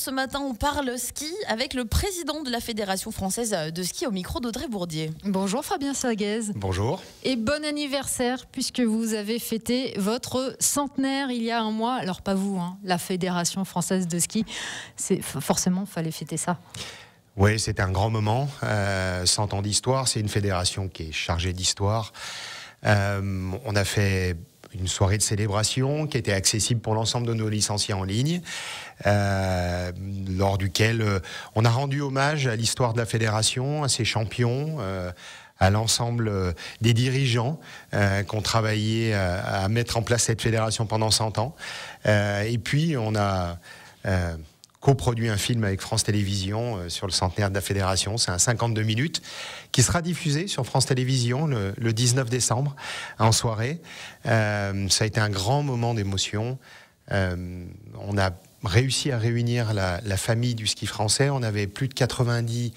Ce matin, on parle ski avec le président de la Fédération française de ski au micro d'Audrey Bourdier. Bonjour Fabien Saguez. Bonjour. Et bon anniversaire puisque vous avez fêté votre centenaire il y a un mois. Alors pas vous, la Fédération française de ski. Forcément, il fallait fêter ça. Oui, c'est un grand moment. 100 ans d'histoire, c'est une fédération qui est chargée d'histoire. On a fait une soirée de célébration qui était accessible pour l'ensemble de nos licenciés en ligne, lors duquel on a rendu hommage à l'histoire de la fédération, à ses champions, à l'ensemble des dirigeants qui ont travaillé à mettre en place cette fédération pendant 100 ans. Et puis on a coproduit un film avec France Télévisions sur le centenaire de la Fédération. C'est un 52 minutes qui sera diffusé sur France Télévisions le 19 décembre en soirée. Ça a été un grand moment d'émotion. On a réussi à réunir la famille du ski français. On avait plus de 90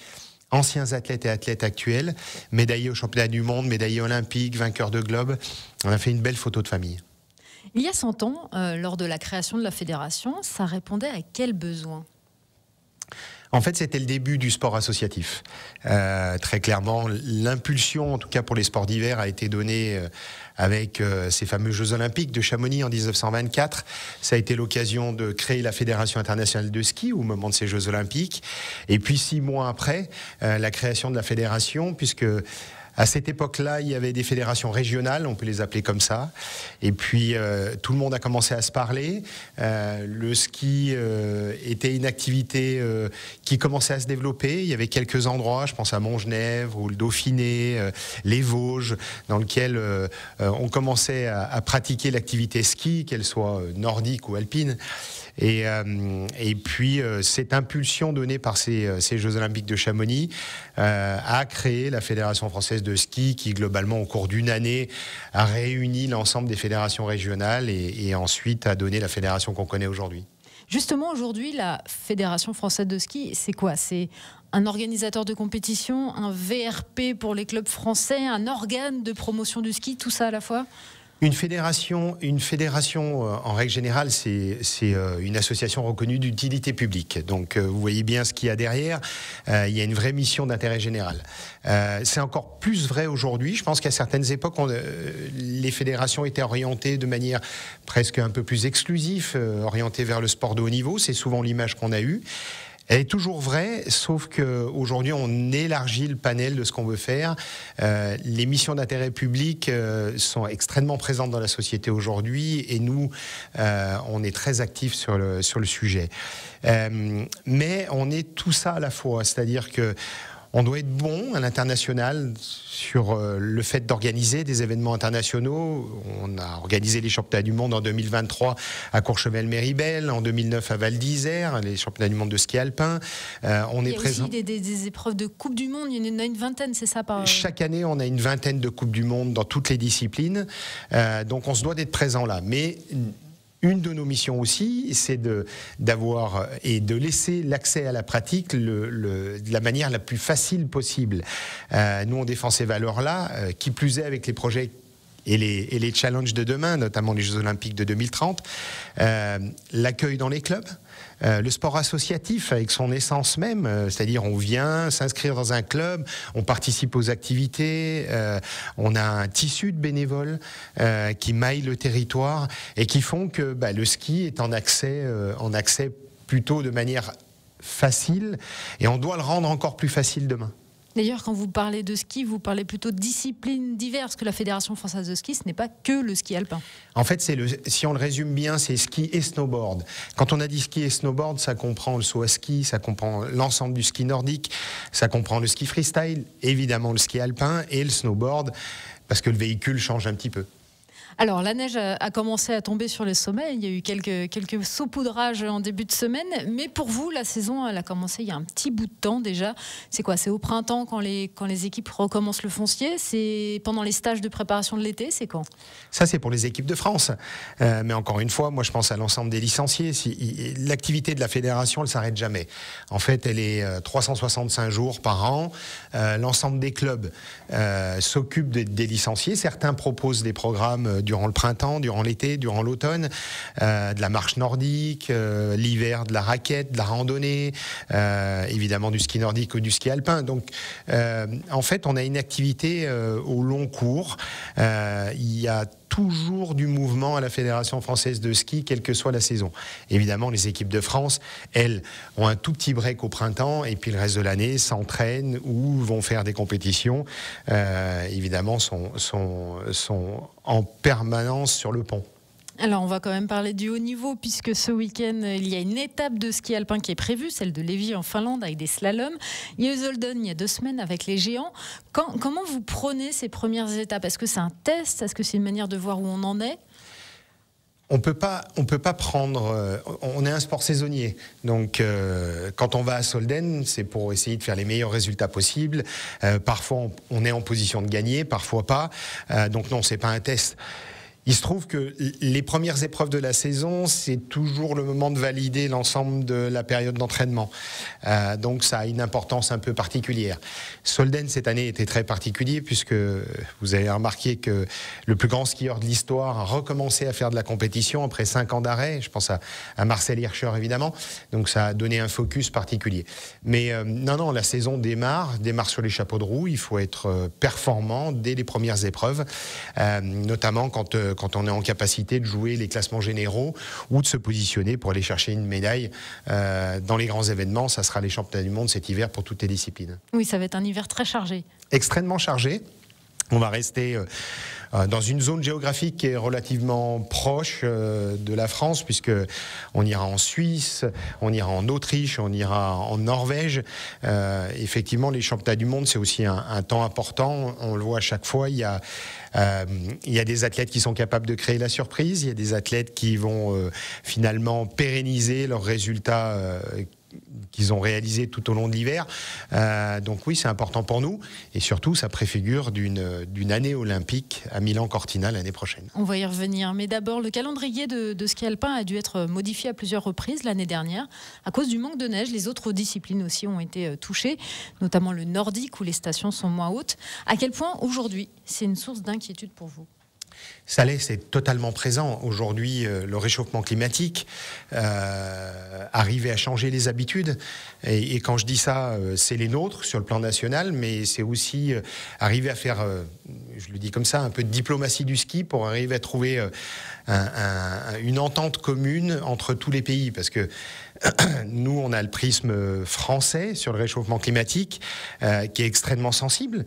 anciens athlètes et athlètes actuels, médaillés aux championnats du monde, médaillés olympiques, vainqueurs de globe. On a fait une belle photo de famille. Il y a 100 ans, lors de la création de la fédération, ça répondait à quel besoin ? En fait, c'était le début du sport associatif. Très clairement, l'impulsion, en tout cas pour les sports d'hiver, a été donnée avec ces fameux Jeux Olympiques de Chamonix en 1924. Ça a été l'occasion de créer la Fédération internationale de ski au moment de ces Jeux Olympiques. Et puis 6 mois après, la création de la fédération, puisque à cette époque-là, il y avait des fédérations régionales, on peut les appeler comme ça. Et puis, tout le monde a commencé à se parler. Le ski était une activité qui commençait à se développer. Il y avait quelques endroits, je pense à Montgenèvre ou le Dauphiné, les Vosges, dans lesquels on commençait à pratiquer l'activité ski, qu'elle soit nordique ou alpine. Et puis, cette impulsion donnée par ces Jeux Olympiques de Chamonix a créé la Fédération française de ski qui, globalement, au cours d'une année, a réuni l'ensemble des fédérations régionales et ensuite a donné la fédération qu'on connaît aujourd'hui. Justement, aujourd'hui, la Fédération française de ski, c'est quoi ? C'est un organisateur de compétition, un VRP pour les clubs français, un organe de promotion du ski, tout ça à la fois ? Une fédération, en règle générale, c'est une association reconnue d'utilité publique. Donc, vous voyez bien ce qu'il y a derrière. Il y a une vraie mission d'intérêt général. C'est encore plus vrai aujourd'hui. Je pense qu'à certaines époques, les fédérations étaient orientées de manière presque un peu plus exclusive, orientées vers le sport de haut niveau. C'est souvent l'image qu'on a eue. Elle est toujours vraie, sauf qu'aujourd'hui, on élargit le panel de ce qu'on veut faire. Les missions d'intérêt public sont extrêmement présentes dans la société aujourd'hui et nous, on est très actifs sur le sujet. Mais on est tout ça à la fois, c'est-à-dire que on doit être bon à l'international sur le fait d'organiser des événements internationaux. On a organisé les championnats du monde en 2023 à Courchevel-Méribel, en 2009 à Val d'Isère, les championnats du monde de ski alpin. Il y a aussi des épreuves de Coupe du Monde, il y en a une vingtaine, c'est ça Chaque année, on a une vingtaine de Coupes du Monde dans toutes les disciplines. Donc on se doit d'être présent là. Mais une de nos missions aussi, c'est d'avoir et de laisser l'accès à la pratique de la manière la plus facile possible. Nous, on défend ces valeurs-là, qui plus est avec les projets et les challenges de demain, notamment les Jeux Olympiques de 2030, l'accueil dans les clubs, le sport associatif avec son essence même, c'est-à-dire on vient s'inscrire dans un club, on participe aux activités, on a un tissu de bénévoles qui maillent le territoire et qui font que le ski est en accès plutôt de manière facile et on doit le rendre encore plus facile demain. D'ailleurs, quand vous parlez de ski, vous parlez plutôt de disciplines diverses, que la Fédération française de ski, ce n'est pas que le ski alpin. En fait, si on le résume bien, c'est ski et snowboard. Quand on a dit ski et snowboard, ça comprend le saut à ski, ça comprend l'ensemble du ski nordique, ça comprend le ski freestyle, évidemment le ski alpin et le snowboard, parce que le véhicule change un petit peu. Alors, la neige a commencé à tomber sur les sommets. Il y a eu quelques saupoudrages en début de semaine. Mais pour vous, la saison, elle a commencé il y a un petit bout de temps déjà. C'est quoi ? C'est au printemps quand les équipes recommencent le foncier ? C'est pendant les stages de préparation de l'été ? C'est quand ? Ça, c'est pour les équipes de France. Mais encore une fois, moi, je pense à l'ensemble des licenciés. L'activité de la fédération, elle ne s'arrête jamais. En fait, elle est 365 jours par an. L'ensemble des clubs s'occupent des licenciés. Certains proposent des programmes durant le printemps, durant l'été, durant l'automne, de la marche nordique, l'hiver de la raquette, de la randonnée, évidemment du ski nordique ou du ski alpin. Donc en fait on a une activité au long cours. Il y a toujours du mouvement à la Fédération française de ski, quelle que soit la saison. Évidemment, les équipes de France, elles, ont un tout petit break au printemps et puis le reste de l'année s'entraînent ou vont faire des compétitions. Évidemment, sont en permanence sur le pont. Alors, on va quand même parler du haut niveau, puisque ce week-end, il y a une étape de ski alpin qui est prévue, celle de Lévis en Finlande, avec des slaloms. Il y a eu Zolden il y a 2 semaines avec les géants. Comment vous prenez ces premières étapes? Est-ce que c'est un test? Est-ce que c'est une manière de voir où on en est? On peut pas prendre. On est un sport saisonnier, donc quand on va à Zolden, c'est pour essayer de faire les meilleurs résultats possibles. Parfois, on est en position de gagner, parfois pas. Donc non, c'est pas un test. Il se trouve que les premières épreuves de la saison, c'est toujours le moment de valider l'ensemble de la période d'entraînement. Donc ça a une importance un peu particulière. Zolden, cette année, était très particulier puisque vous avez remarqué que le plus grand skieur de l'histoire a recommencé à faire de la compétition après 5 ans d'arrêt. Je pense à Marcel Hirscher, évidemment. Donc ça a donné un focus particulier. Mais non, la saison démarre sur les chapeaux de roue. Il faut être performant dès les premières épreuves, notamment quand on est en capacité de jouer les classements généraux ou de se positionner pour aller chercher une médaille dans les grands événements. Ça sera les championnats du monde cet hiver pour toutes les disciplines. Oui, ça va être un hiver très chargé. Extrêmement chargé. On va rester dans une zone géographique qui est relativement proche de la France, puisque on ira en Suisse, on ira en Autriche, on ira en Norvège. Effectivement, les championnats du monde, c'est aussi un temps important. On le voit à chaque fois. Il y a des athlètes qui sont capables de créer la surprise. Il y a des athlètes qui vont finalement pérenniser leurs résultats qu'ils ont réalisé tout au long de l'hiver. Donc oui, c'est important pour nous. Et surtout, ça préfigure d'une année olympique à Milan-Cortina l'année prochaine. On va y revenir. Mais d'abord, le calendrier de ski alpin a dû être modifié à plusieurs reprises l'année dernière. À cause du manque de neige, les autres disciplines aussi ont été touchées, notamment le nordique où les stations sont moins hautes. À quel point, aujourd'hui, c'est une source d'inquiétude pour vous ? Ça l'est, c'est totalement présent. Aujourd'hui, le réchauffement climatique, arriver à changer les habitudes. Et quand je dis ça, c'est les nôtres sur le plan national, mais c'est aussi arriver à faire, je le dis comme ça, un peu de diplomatie du ski pour arriver à trouver une entente commune entre tous les pays. Parce que nous, on a le prisme français sur le réchauffement climatique qui est extrêmement sensible,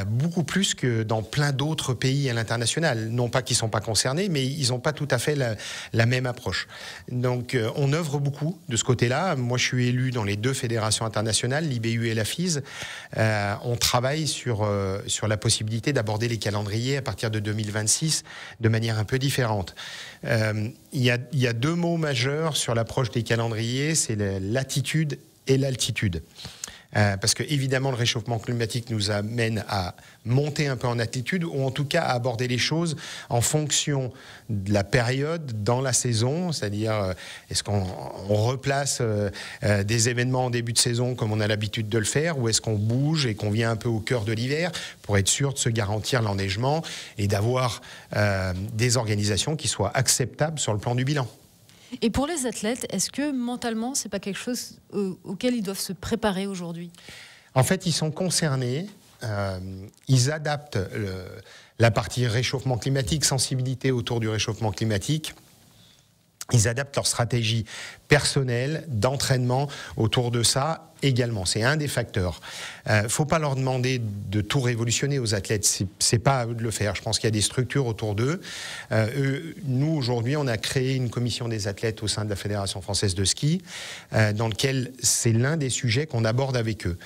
beaucoup plus que dans plein d'autres pays à l'international. Non pas qu'ils ne sont pas concernés, mais ils n'ont pas tout à fait la même approche. Donc on œuvre beaucoup de ce côté-là. Moi, je suis élu dans les 2 fédérations internationales, l'IBU et la FIS. On travaille sur la possibilité d'aborder les calendriers à partir de 2026 de manière un peu différente. Il y a 2 mots majeurs sur l'approche des calendriers, c'est la latitude et l'altitude. Parce que évidemment le réchauffement climatique nous amène à monter un peu en altitude, ou en tout cas à aborder les choses en fonction de la période dans la saison, c'est-à-dire est-ce qu'on replace des événements en début de saison comme on a l'habitude de le faire, ou est-ce qu'on bouge et qu'on vient un peu au cœur de l'hiver pour être sûr de se garantir l'enneigement et d'avoir des organisations qui soient acceptables sur le plan du bilan. Et pour les athlètes, est-ce que mentalement, c'est pas quelque chose auquel ils doivent se préparer aujourd'hui ? En fait, ils sont concernés. Ils adaptent la partie réchauffement climatique, sensibilité autour du réchauffement climatique. Ils adaptent leur stratégie personnelle d'entraînement autour de ça également. C'est un des facteurs. Faut pas leur demander de tout révolutionner aux athlètes. C'est pas à eux de le faire. Je pense qu'il y a des structures autour d'eux. Nous, aujourd'hui, on a créé une commission des athlètes au sein de la Fédération française de ski, dans lequel c'est l'un des sujets qu'on aborde avec eux.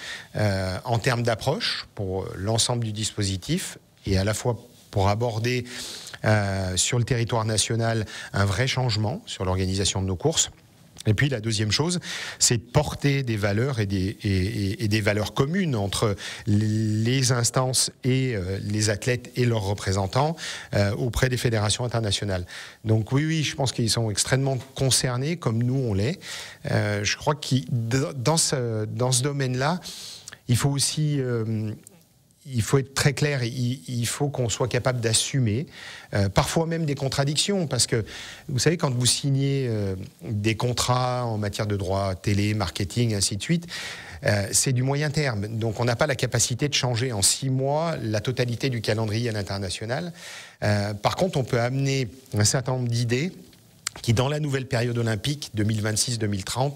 En termes d'approche, pour l'ensemble du dispositif, et à la fois pour aborder sur le territoire national un vrai changement sur l'organisation de nos courses. Et puis la deuxième chose, c'est de porter des valeurs et des valeurs communes entre les instances et les athlètes et leurs représentants auprès des fédérations internationales. Donc oui, je pense qu'ils sont extrêmement concernés, comme nous on l'est. Je crois que dans ce domaine-là, il faut aussi il faut être très clair, il faut qu'on soit capable d'assumer, parfois même des contradictions, parce que vous savez, quand vous signez des contrats en matière de droit télé, marketing, ainsi de suite, c'est du moyen terme. Donc on n'a pas la capacité de changer en 6 mois la totalité du calendrier à l'international. Par contre, on peut amener un certain nombre d'idées qui, dans la nouvelle période olympique 2026-2030,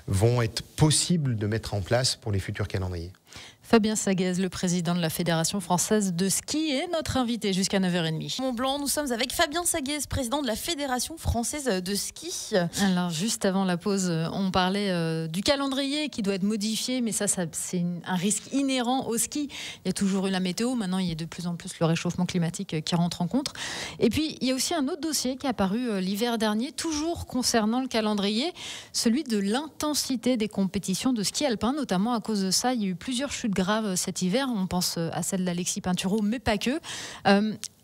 vont être possibles de mettre en place pour les futurs calendriers. Fabien Saguez, le président de la Fédération française de ski, est notre invité jusqu'à 9h30. Mont-Blanc, nous sommes avec Fabien Saguez, président de la Fédération française de ski. Alors, juste avant la pause, on parlait du calendrier qui doit être modifié, mais ça c'est un risque inhérent au ski. Il y a toujours eu la météo, maintenant il y a de plus en plus le réchauffement climatique qui rentre en compte. Et puis, il y a aussi un autre dossier qui est apparu l'hiver dernier, toujours concernant le calendrier, celui de l'intensité des compétitions de ski alpin, notamment à cause de ça. Il y a eu plusieurs chutes grave cet hiver, on pense à celle d'Alexis Pinturo, mais pas que.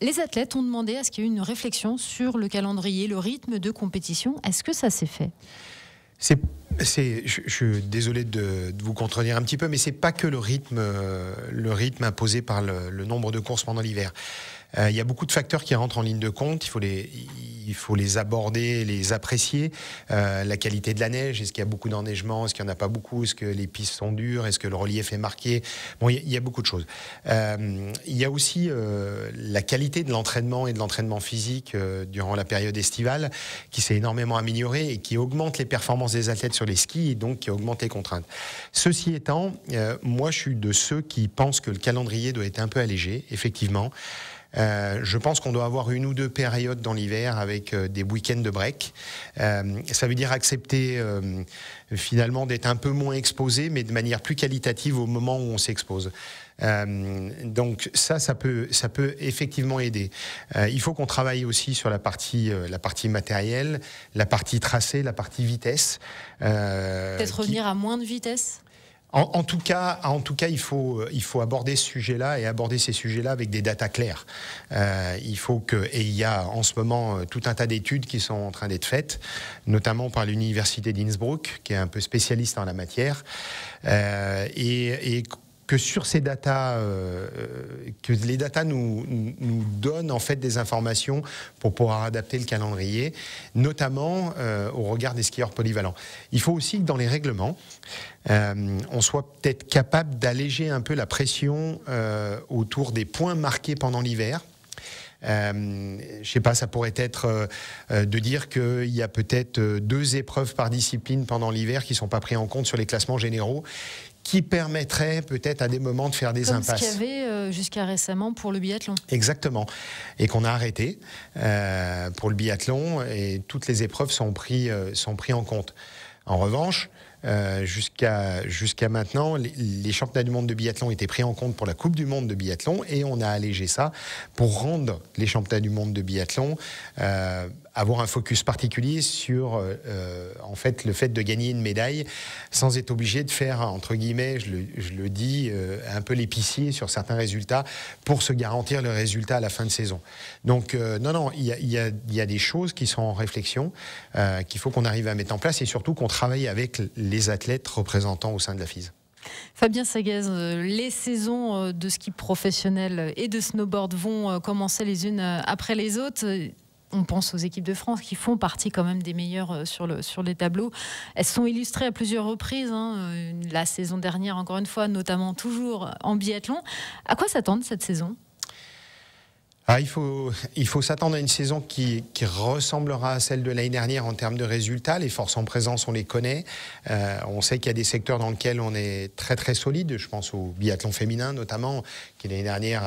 Les athlètes ont demandé à ce qu'il y ait une réflexion sur le calendrier, le rythme de compétition. Est-ce que ça s'est fait ? Je suis désolé de vous contredire un petit peu, mais c'est pas que le rythme imposé par le nombre de courses pendant l'hiver. Il y a beaucoup de facteurs qui rentrent en ligne de compte. Il faut les aborder, les apprécier. La qualité de la neige, est-ce qu'il y a beaucoup d'enneigement, est-ce qu'il n'y en a pas beaucoup, est-ce que les pistes sont dures, est-ce que le relief est marqué. Bon, il y a beaucoup de choses. Il y a aussi la qualité de l'entraînement et de l'entraînement physique durant la période estivale qui s'est énormément améliorée et qui augmente les performances des athlètes sur les skis et donc qui augmente les contraintes. Ceci étant, moi je suis de ceux qui pensent que le calendrier doit être un peu allégé, effectivement. Je pense qu'on doit avoir 1 ou 2 périodes dans l'hiver avec des week-ends de break. Ça veut dire accepter finalement d'être un peu moins exposé, mais de manière plus qualitative au moment où on s'expose. Donc ça peut effectivement aider. Il faut qu'on travaille aussi sur la partie matérielle, la partie tracé, la partie vitesse. Peut-être revenir à moins de vitesse ? En tout cas, il faut aborder ce sujet-là et aborder ces sujets-là avec des datas claires. Et il y a en ce moment tout un tas d'études qui sont en train d'être faites, notamment par l'université d'Innsbruck, qui est un peu spécialiste en la matière, et que sur ces datas, que les datas nous donnent en fait des informations pour pouvoir adapter le calendrier, notamment au regard des skieurs polyvalents. Il faut aussi que dans les règlements, on soit peut-être capable d'alléger un peu la pression autour des points marqués pendant l'hiver. Je sais pas, ça pourrait être de dire qu'il y a peut-être 2 épreuves par discipline pendant l'hiver qui sont pas pris en compte sur les classements généraux, qui permettrait peut-être à des moments de faire des impasses. Comme ce qu'il y avait jusqu'à récemment pour le biathlon. Exactement. Et qu'on a arrêté pour le biathlon et toutes les épreuves sont prises en compte. En revanche, jusqu'à maintenant, les championnats du monde de biathlon étaient pris en compte pour la Coupe du monde de biathlon et on a allégé ça pour rendre les championnats du monde de biathlon avoir un focus particulier sur en fait le fait de gagner une médaille sans être obligé de faire, entre guillemets, je le dis, un peu l'épicier sur certains résultats pour se garantir le résultat à la fin de saison. Donc non, il y a des choses qui sont en réflexion, qu'il faut qu'on arrive à mettre en place et surtout qu'on travaille avec les athlètes représentants au sein de la FIS. Fabien Saguez, les saisons de ski professionnel et de snowboard vont commencer les unes après les autres. On pense aux équipes de France qui font partie quand même des meilleures sur les tableaux. Elles sont illustrées à plusieurs reprises. La saison dernière, encore une fois, notamment toujours en biathlon. À quoi s'attendre cette saison ? Il faut s'attendre à une saison qui ressemblera à celle de l'année dernière en termes de résultats. Les forces en présence, on les connaît. On sait qu'il y a des secteurs dans lesquels on est très très solide. Je pense au biathlon féminin notamment, qui l'année dernière,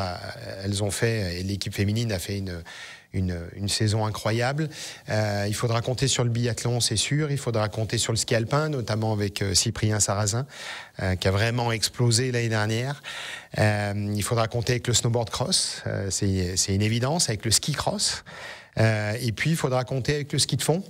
elles ont fait, et l'équipe féminine a fait une saison incroyable. Il faudra compter sur le biathlon, c'est sûr. Il faudra compter sur le ski alpin, notamment avec Cyprien Sarrazin, qui a vraiment explosé l'année dernière. Il faudra compter avec le snowboard cross, c'est une évidence, avec le ski cross. Et puis, il faudra compter avec le ski de fond.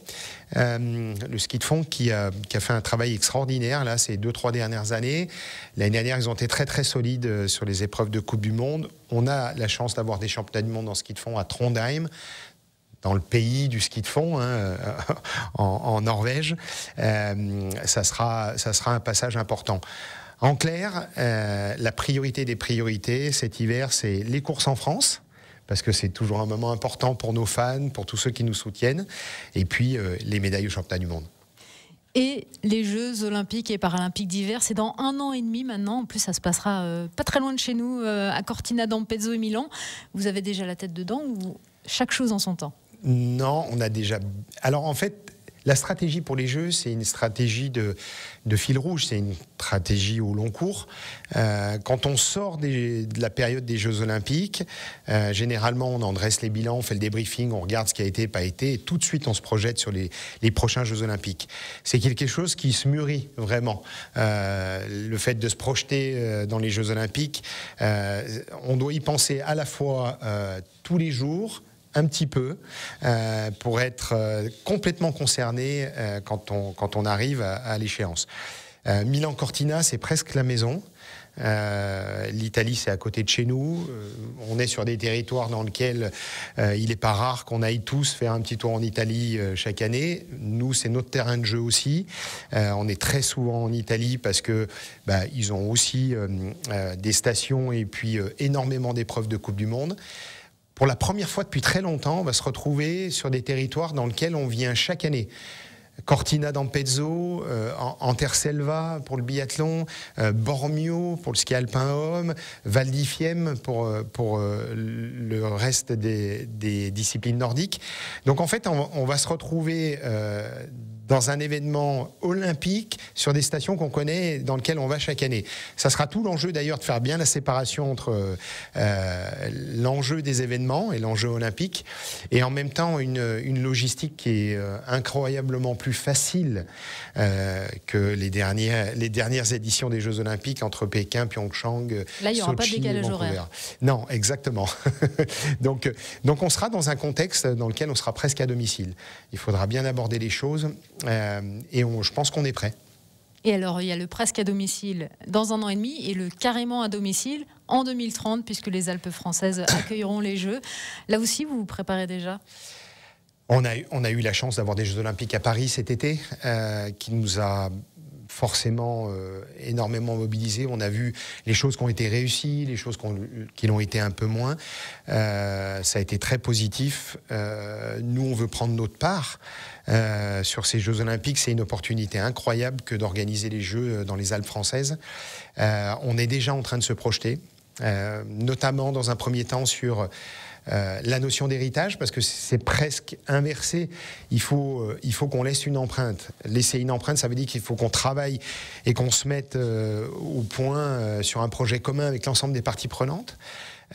Le ski de fond qui a fait un travail extraordinaire là, ces 2-3 dernières années. L'année dernière, ils ont été très très solides sur les épreuves de Coupe du Monde. On a la chance d'avoir des championnats du monde en ski de fond à Trondheim, dans le pays du ski de fond, en Norvège. Ça sera un passage important. En clair, la priorité des priorités cet hiver, c'est les courses en France, parce que c'est toujours un moment important pour nos fans, pour tous ceux qui nous soutiennent, et puis les médailles au championnat du monde. Et les Jeux olympiques et paralympiques d'hiver, c'est dans 1 an et demi maintenant. En plus, ça se passera pas très loin de chez nous, à Cortina d'Ampezzo et Milan. Vous avez déjà la tête dedans ou chaque chose en son temps? Non, on a déjà... Alors en fait, la stratégie pour les Jeux, c'est une stratégie de fil rouge, c'est une stratégie au long cours. Quand on sort de la période des Jeux Olympiques, généralement on en dresse les bilans, on fait le débriefing, on regarde ce qui a été, pas été, et tout de suite on se projette sur les prochains Jeux Olympiques. C'est quelque chose qui se mûrit vraiment. Le fait de se projeter dans les Jeux Olympiques, on doit y penser à la fois tous les jours, un petit peu, pour être complètement concerné quand on arrive à l'échéance. Milan-Cortina, c'est presque la maison. L'Italie, c'est à côté de chez nous. On est sur des territoires dans lesquels il n'est pas rare qu'on aille tous faire un petit tour en Italie chaque année. Nous, c'est notre terrain de jeu aussi. On est très souvent en Italie parce que ils ont aussi des stations et puis énormément d'épreuves de Coupe du Monde. Pour la première fois depuis très longtemps, on va se retrouver sur des territoires dans lesquels on vient chaque année. Cortina d'Ampezzo, Anterselva pour le biathlon, Bormio pour le ski alpin homme, Val di Fiemme pour le reste des disciplines nordiques. Donc en fait, on va se retrouver dans un événement olympique sur des stations qu'on connaît, dans lesquelles on va chaque année. Ça sera tout l'enjeu d'ailleurs de faire bien la séparation entre l'enjeu des événements et l'enjeu olympique, et en même temps une logistique qui est incroyablement plus facile que les dernières éditions des Jeux Olympiques entre Pékin, Pyeongchang, là, il n'y aura pas de décalage Vancouver. horaire. Non, exactement. donc on sera dans un contexte dans lequel on sera presque à domicile. Il faudra bien aborder les choses. Et je pense qu'on est prêt. Et alors, il y a le presque à domicile dans 1 an et demi et le carrément à domicile en 2030, puisque les Alpes françaises accueilleront les Jeux. Là aussi, vous vous préparez déjà ? On a eu la chance d'avoir des Jeux Olympiques à Paris cet été, qui nous a forcément énormément mobilisés. On a vu les choses qui ont été réussies, les choses qui l'ont été un peu moins. Ça a été très positif. Nous, on veut prendre notre part sur ces Jeux Olympiques. C'est une opportunité incroyable que d'organiser les Jeux dans les Alpes françaises. On est déjà en train de se projeter, notamment dans un premier temps sur la notion d'héritage, parce que c'est presque inversé. Il faut qu'on laisse une empreinte. Laisser une empreinte, ça veut dire qu'il faut qu'on travaille et qu'on se mette au point sur un projet commun avec l'ensemble des parties prenantes.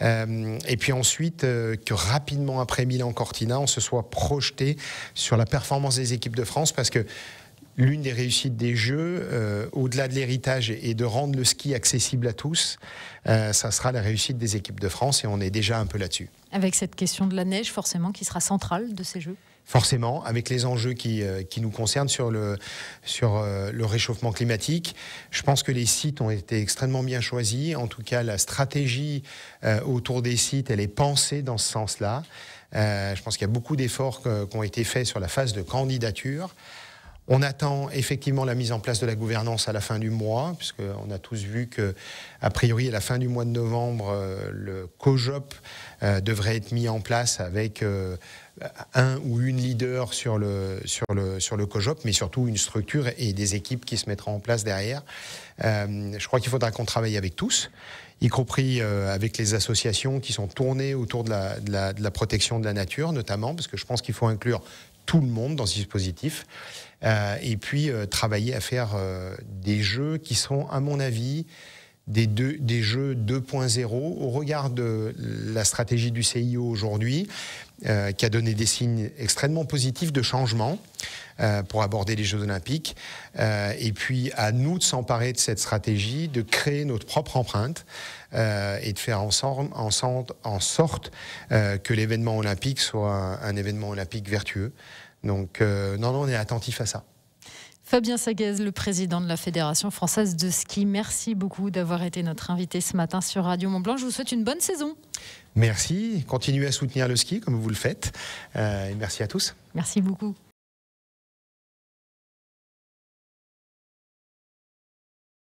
Et puis ensuite, que rapidement après Milan-Cortina, on se soit projeté sur la performance des équipes de France, parce que l'une des réussites des Jeux, au-delà de l'héritage et de rendre le ski accessible à tous, ça sera la réussite des équipes de France, et on est déjà un peu là-dessus. Avec cette question de la neige, forcément, qui sera centrale de ces Jeux. Forcément, avec les enjeux qui nous concernent sur le réchauffement climatique. Je pense que les sites ont été extrêmement bien choisis. En tout cas, la stratégie autour des sites, elle est pensée dans ce sens-là. Je pense qu'il y a beaucoup d'efforts qui ont été faits sur la phase de candidature. On attend effectivement la mise en place de la gouvernance à la fin du mois, puisqu'on a tous vu qu'a priori, à la fin du mois de novembre, le COJOP devrait être mis en place avec un ou une leader sur le COJOP, mais surtout une structure et des équipes qui se mettront en place derrière. Je crois qu'il faudra qu'on travaille avec tous, y compris avec les associations qui sont tournées autour de la protection de la nature, notamment, parce que je pense qu'il faut inclure tout le monde dans ce dispositif. Et puis travailler à faire des jeux qui sont, à mon avis, des jeux 2.0 au regard de la stratégie du CIO aujourd'hui, qui a donné des signes extrêmement positifs de changement pour aborder les Jeux Olympiques. Et puis à nous de s'emparer de cette stratégie, de créer notre propre empreinte et de faire en sorte que l'événement olympique soit un événement olympique vertueux. Donc non, on est attentif à ça. Fabien Sagez, le président de la Fédération française de ski, merci beaucoup d'avoir été notre invité ce matin sur Radio Mont-Blanc. Je vous souhaite une bonne saison. Merci, continuez à soutenir le ski comme vous le faites. Et merci à tous. Merci beaucoup.